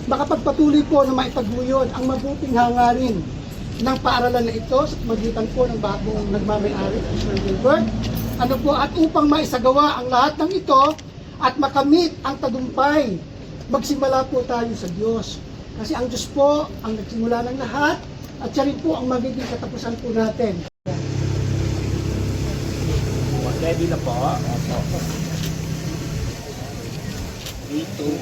makapagpatuloy po na maipaguyod ang mabuting hangarin ng paaralan na ito sa magitan po ng bagong nagmamayari ng Sir Wilbert. Ano po, at upang maisagawa ang lahat ng ito at makamit ang tagumpay, magsimula po tayo sa Diyos. Kasi ang Diyos po ang nagsimula ng lahat at siya rin po ang magiging katapusan po natin. Ready na po? Opo. 3, 2,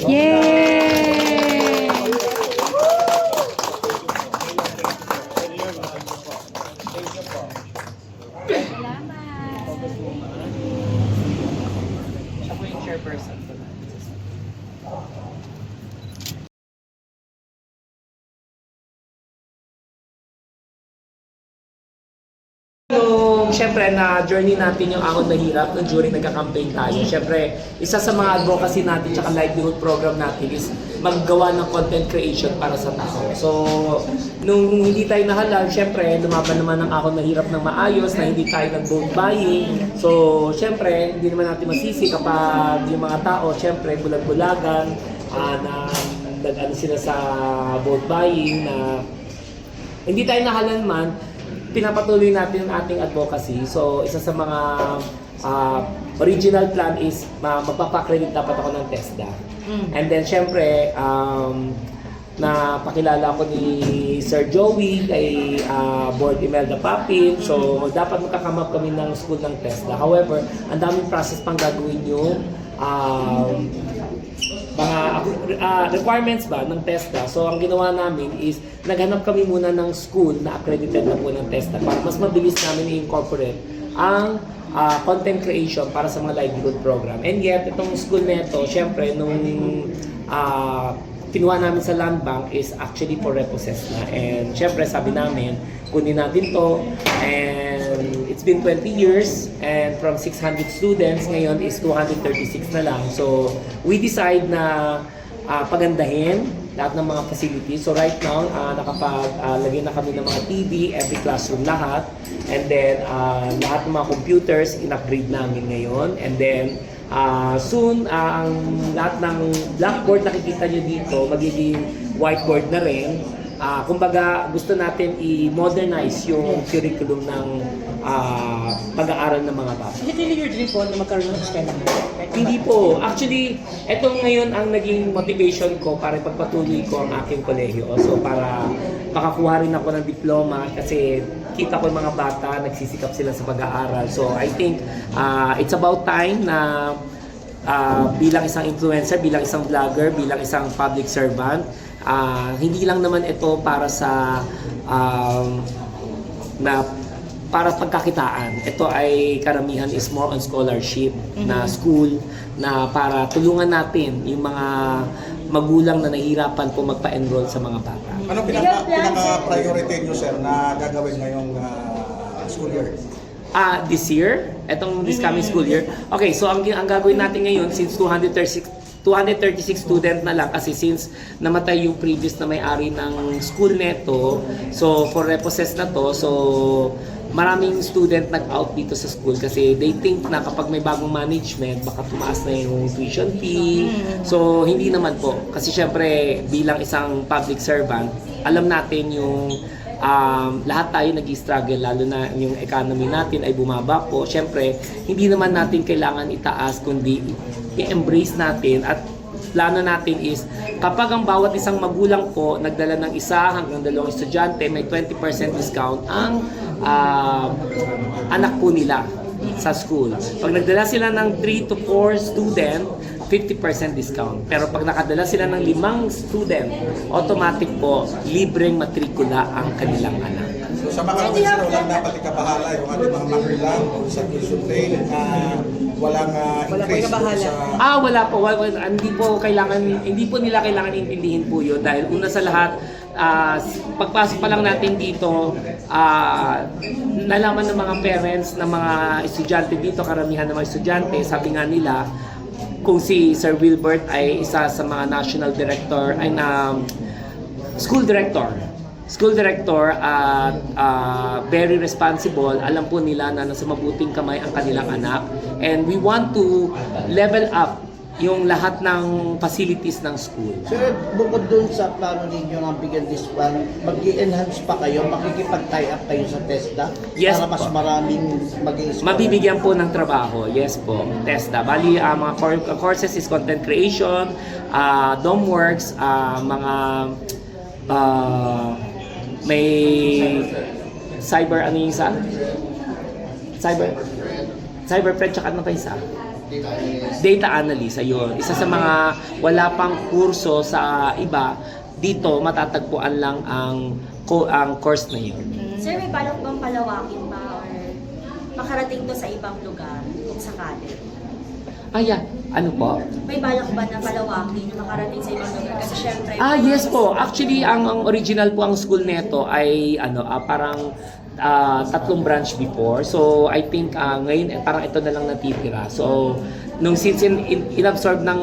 1. Yay! Siya po yung chairperson po natin. Siyempre na journey natin yung Ahon Mahirap no, during nagka-campaign tayo. Siyempre, isa sa mga advocacy natin tsaka livelihood program natin is maggawa ng content creation para sa tao. So, nung hindi tayo nahalal, siyempre, lumaban naman ang Ahon Mahirap ng maayos na hindi tayo nag-vote buying. So, siyempre, hindi naman natin masisi kapag yung mga tao, siyempre, bulag-bulagan, na nag-ano sila sa vote buying na hindi tayo nahalal man, pinapatuloy natin ang ating advocacy. So, isa sa mga original plan is magpapakredit dapat ako ng TESDA. And then, syempre, napakilala ko ni Sir Joey kay Board Imelda Papin. So, dapat magkakamap kami ng school ng TESDA. However, ang daming process pang gagawin yung mga requirements ba ng TESDA. So ang ginawa namin is naghanap kami muna ng school na accredited na po ng TESDA para mas mabilis namin i-incorporate ang content creation para sa mga livelihood program. And yet, itong school na ito, syempre, nung kinuha namin sa land bank is actually for repossess na. And syempre, sabi namin, kunin natin to. And it's been 20 years and from 600 students, ngayon is 236 na lang. So, we decide na pagandahin lahat ng mga facilities. So, right now, nakapaglagay na kami ng mga TV, every classroom lahat. And then, lahat ng mga computers, in-upgrade namin ngayon. And then, soon, ang lahat ng blackboard na nakikita nyo dito, magiging whiteboard na rin. Kumbaga, gusto natin i-modernize yung curriculum ng pag-aaral ng mga bata. Is it really your dream po na magkaroon ng eskwela? Hindi po. Actually, ito ngayon ang naging motivation ko para ipagpatuloy ko ang aking kolehiyo. So, para makakuha rin ako ng diploma kasi kita ko yung mga bata, nagsisikap sila sa pag-aaral. So, I think it's about time na bilang isang influencer, bilang isang vlogger, bilang isang public servant, hindi lang naman ito para sa para pagkakitaan. Ito ay karamihan is more on scholarship na school na para tulungan natin yung mga magulang na nahihirapan po magpa-enroll sa mga bata. Ano pinaka-priority nyo, sir, na gagawin ngayong school year? This year, this coming school year. Okay, so ang gagawin natin ngayon since 236 student na lang kasi since namatay yung previous na may-ari ng school neto, so for repossess na to, so maraming student nag-out dito sa school kasi they think na kapag may bagong management baka tumaas na yung tuition fee. So hindi naman po kasi syempre bilang isang public servant alam natin yung lahat tayo nag-struggle, lalo na yung economy natin ay bumaba po. Siyempre, hindi naman natin kailangan itaas, kundi i-embrace natin at plano natin is kapag ang bawat isang magulang po nagdala ng isa hanggang 2 estudyante, may 20% discount ang anak po nila sa school. Pag nagdala sila ng 3 to 4 student, 50% discount. Pero pag nakadala sila ng 5 student, automatic po, libreng matrikula ang kanilang anak. So sa mga sir, walang dapat ikabahala yung ating mga magulang o sa tuition fee walang increase sa... Wala po. Hindi po nila kailangan intindihin po yun dahil una sa lahat, pagpasok pa lang natin dito, nalaman ng mga parents ng mga estudyante dito, karamihan ng mga estudyante, sabi nga nila, kung si Sir Wilbert ay isa sa mga national director, ay na school director school director at very responsible. Alam po nila na nasa mabuting kamay ang kanilang anak. And we want to level up yung lahat ng facilities ng school. Sir, bukod dun sa plano ninyo ng bigyan disband, mag-i-enhance pa kayo, makikipag-tie up kayo sa TESDA Yes para mas po. maraming mag-i-scholar. Mabibigyan po ng trabaho. Yes po, TESDA. Bali, mga courses is content creation, DOMWorks, mga may cyber, ano yung isa? Cyber Fred, tsaka ano pa isa? Data analyst, ayun. Isa sa mga wala pang kurso sa iba, dito matatagpuan lang ang course na yun. Sir, may balak bang palawakin ba or makarating to sa ibang lugar kung sakali? Ano po? May balak ba na palawakin na makarating sa ibang lugar? Kasi syempre... Yes po. Actually, ang original po ang school neto ay parang 3 branch before. So, I think ngayon parang ito na lang natitira. So, since in-absorb ng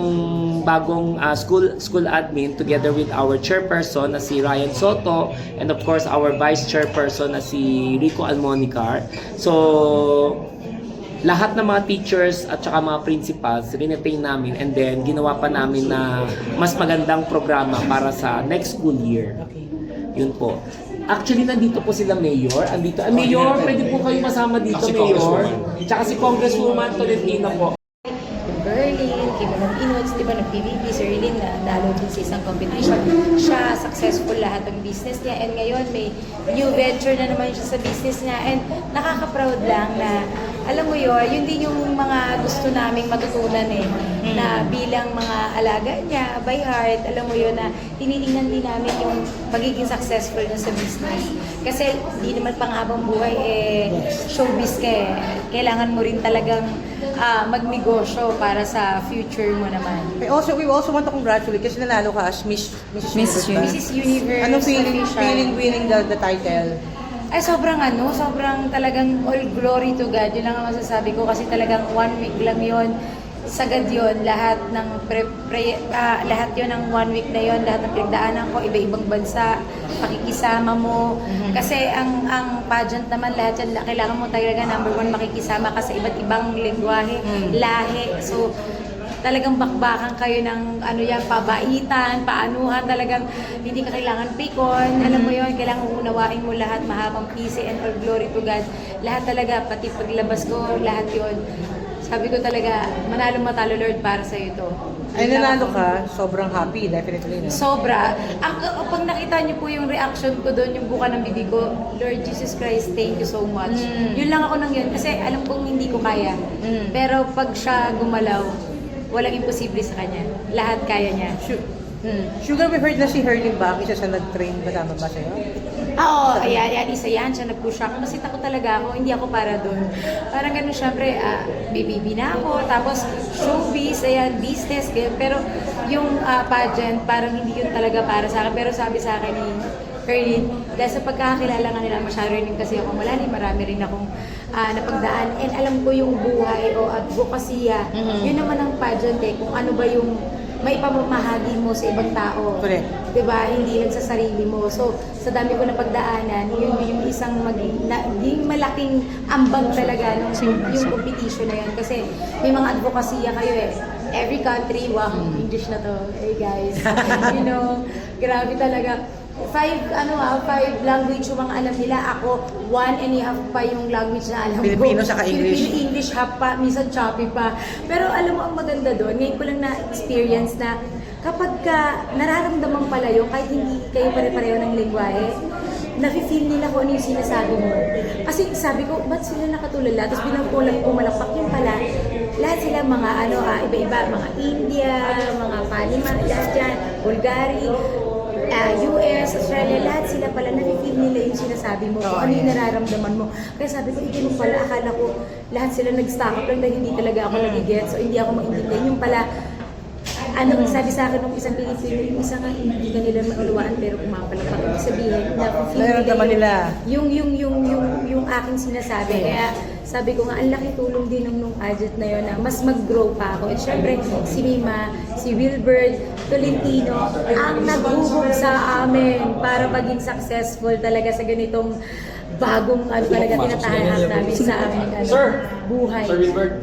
bagong school admin together with our chairperson na si Ryan Soto and of course our vice chairperson na si Rico Almonicar. So, lahat ng mga teachers at saka mga principals rinetain namin and then ginawa pa namin na mas magandang programa para sa next school year. Yun po. Actually, nandito po sila Mayor. Andito. Mayor, pwede po kayo masama dito, Mayor. Tsaka si Congresswoman Tolentino po. Berlin, kay Manong Inots, di ba, nag-PVP, Sir Eileen, na nalo din sa isang competition. Siya, successful lahat ng business niya. And ngayon, may new venture na naman siya sa business niya. And nakaka-proud lang na, alam mo yun din yung mga gusto naming matutunan na bilang mga alaga niya, by heart, alam mo yun na tinitingnan din namin yung pagiging successful niya sa business. Kasi di naman pang-habang buhay showbiz ka Kailangan mo rin talagang magnegosyo para sa future mo naman. We also want to congratulate kasi nanalo ka as Mrs. Universe. ba? Mrs. Universe. Anong feeling official. winning the title? Ay, sobrang talagang all glory to God. Yun lang ang masasabi ko kasi talagang 1 week lang yon. Sagad yon lahat ng lahat yon ng 1 week na yon, lahat ng pinagdaanan ko, iba-ibang bansa, pakikisama mo. Kasi ang pageant naman lahat yan, kailangan mo talaga number 1 makikisama ka sa iba't ibang lengguwahe, lahi. So talagang bakbakan kayo ng pabaitan, paanuhan, talagang hindi ka kailangan pikon. Alam mo yon, kailangan unawain mo lahat, mahabang peace and all glory to God. Lahat talaga, pati paglabas ko, lahat yon. Sabi ko talaga, manalo matalo Lord para sa ito. Ay, nanalo ka, sobrang happy, definitely. No? Sobra. Pag nakita niyo po yung reaction ko doon, yung buka ng bibig ko, Lord Jesus Christ, thank you so much. Yun lang ako nang yun, kasi alam kong hindi ko kaya. Pero pag siya gumalaw, walang imposible sa kanya. Lahat kaya niya. Sugar, we heard na si Herling ba, isa sa nag-train ba, tama ba sa'yo? Oo, ayan, isa yan. Siya nag-push ako. Kasi takot talaga ako. Hindi ako para doon. Parang ganun, syempre, baby na ako. Tapos, showbiz, ayan, business. Pero, yung pageant, parang hindi yun talaga para sa akin. Pero sabi sa akin ni Herlin, dahil sa pagkakakilala nga nila, masyado rin kasi akong malalim. Marami rin akong napagdaan. And alam ko yung buhay o advokasya. Yun naman ang pageant kung ano ba yung may pamamahagi mo sa ibang tao. Correct. Diba? Hindi lang sa sarili mo. So, sa dami ko na pagdaanan, yun yung isang maging malaking ambag talaga nung yung competition na yun. Kasi may mga advokasya kayo Every country, wow, English na to. Hey guys. Grabe talaga. 5 language yung mga alam nila. Ako, 1.5 pa yung language na alam ko. Filipino saka English. Filipino, English, half pa, minsan choppy pa. Pero alam mo, ang maganda doon, ngayon ko lang na-experience na kapag nararamdaman pala yun, kahit hindi kayo pare-pareho ng lengguwahe, nafe-feel nila kung ano yung sinasabi mo. Kasi sabi ko, ba't sila nakatulala? Tapos bilang pumalakpak yun pala, lahat sila mga iba-iba, mga India, mga Panama, lahat dyan, Bulgari, US, Australia, lahat sila pala nafe-feel nila yung sinasabi mo, kung ano yung nararamdaman mo. Kaya sabi ko, hindi mo pala, akala ko lahat sila nag-stock up lang dahil hindi talaga ako nag-get, so hindi ako maintindihan. Yung pala, ano, sabi sa akin ng isang Pilipino, yung isa nga hindi ka nila maunawaan pero pumapalakpak. Ibig sabihin, Nararamdaman nila. yung aking sinasabi. Kaya sabi ko nga, ang laki tulong din nung adjunct na yun na mas mag-grow pa ako. At syempre, si Mima, si Wilbert, Tolentino, ang naghubog sa amin para maging successful talaga sa ganitong bagong talaga tinatahanan namin sa aming buhay.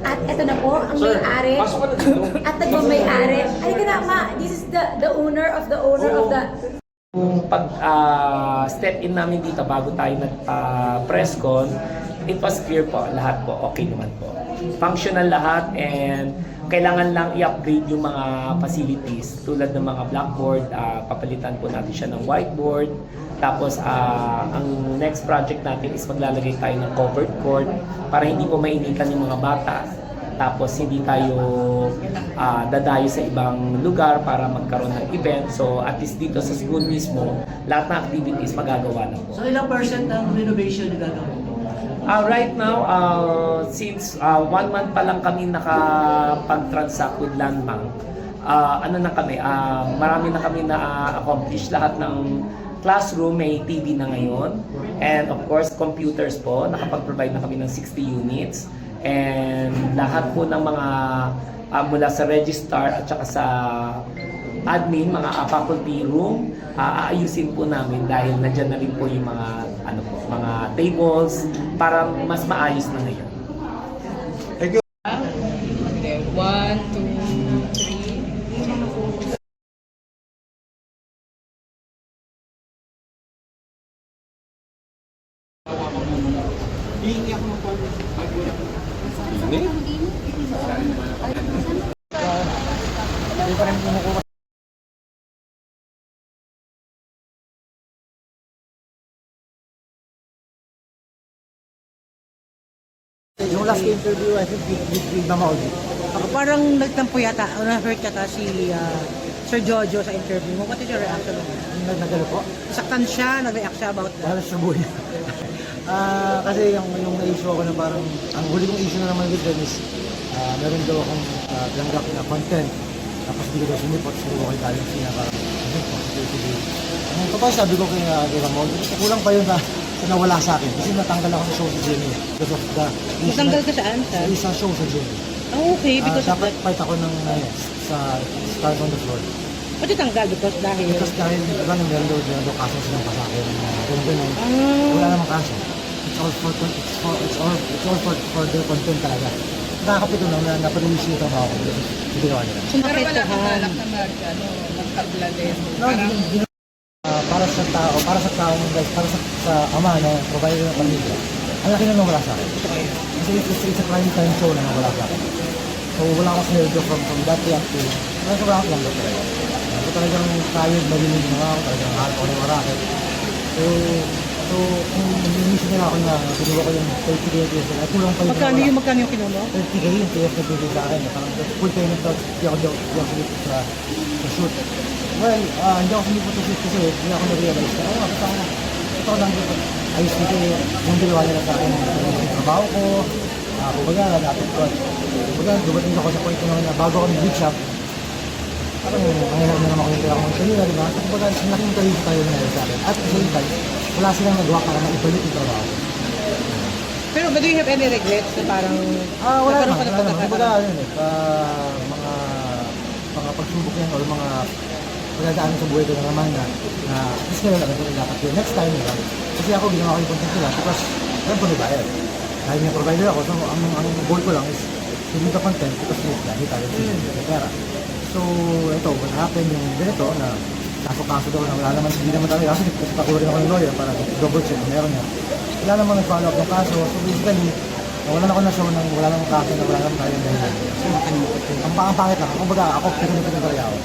At eto na po, ang may-ari at nagmamay-ari. Ay ka na, ma, this is the owner of the Yung pag-step in namin dito bago tayo nagpa-press con, it was clear po, lahat po okay naman po. Functional lahat and kailangan lang i-upgrade yung mga facilities tulad ng mga blackboard, papalitan po natin siya ng whiteboard. Tapos ang next project natin is maglalagay tayo ng covered court para hindi po mainitan yung mga bata. Tapos hindi tayo dadayo sa ibang lugar para magkaroon ng event. So at least dito sa school mismo, lahat ng activities magagawa na po. So ilang percent ang renovation na gagawin? Right now, since 1 month pa lang kami nakapag-transact with Land Bank, marami na kami na-accomplish lahat ng classroom, may TV na ngayon. And of course, computers po, nakapag-provide na kami ng 60 units. And lahat po ng mga mula sa registrar at saka sa admin, mga faculty room, aayusin po namin dahil nandiyan na rin po yung mga mga tables para mas maayos na ngayon. Thank you. Okay, 1, 2, 3. Yung last interview, I think, with Mama Audrey. Parang nagtampo yata, o na-hurt yata si Sir Jojo sa interview mo. What is your reaction? Nagano po? Saktan siya, nag-react siya about that. Wala sa buhay. Kasi yung na-issue ako na parang, ang huli kong issue na naman with them is, meron daw akong langgap na content. Tapos hindi ko daw sinipot, siguro ko kay Talent siya parang, ang totoo sabi ko kay Ramon, kulang pa yun na nawala sa akin. Kasi natanggal ako sa show sa Jenny. Because of the... Matanggal ka saan? Sa isang show sa Jenny. Oh, okay, because of dapat that. fight ako ng sa Stars on the Floor. Ba't itanggal? Because dahil... Because dahil, di ba, meron daw kaso silang pasakit. Ganun. Wala namang kaso. It's all for their content talaga. Nakakapito lang na napanulis yung trabaho ko. Hindi ko nila. Pero wala kang balak na magtabla din. Para sa tao, guys, para sa ama na provider ng pamilya, ang laki na nawala sa akin. Kasi it's a prime time show na nawala sa akin. So wala akong sineldo from that day up to, sobrang ako lang doon talaga. So talagang tired, marinig na ako, talagang mahal ko ng racket. So kung nag-miss nila ako na kinuha ko yung 30K yung TF na, kulang pa yung Magkano yung kinuha mo? 30K yung TF na bigay sa akin. Parang full payment daw, hindi ako sinipot sa shoot. Well, hindi ako sinipot sa shoot kasi hindi ako na-realize na, ito lang dito. Ayos dito yung ginawa nila sa akin yung trabaho ko. Kumbaga, dapat ko. Kumbaga, dumating ako sa point na bago ako nag-reach up, parang mangyayari na naman ako yung kaya akong kanina, di ba? Kumbaga, sinaking interview tayo nangyari sa akin. At the same time, wala silang nagawa para maibalik yung trabaho. Pero do you have any regrets na parang... Wala naman. Kumbaga, mga pagsubok yan o mga pagdadaanan sa buhay ko na naman na at least ngayon lang ito dapat yun. Next time nila. Kasi ako ginawa ko yung content nila because alam ko bayad. Dahil may provider ako, so ang goal ko lang is to do the content because hindi tayo pera. So ito, what happened yung ganito na kaso daw na wala naman, hindi naman tayo kasi nagpakulo rin ako ng lawyer para double check kung meron yan. Wala naman nag-follow up ng kaso. So basically, wala na ako na show ng wala namang kaso na wala naman tayo. So ang pangit lang. Kumbaga ako, pinag-pinag-pari ako.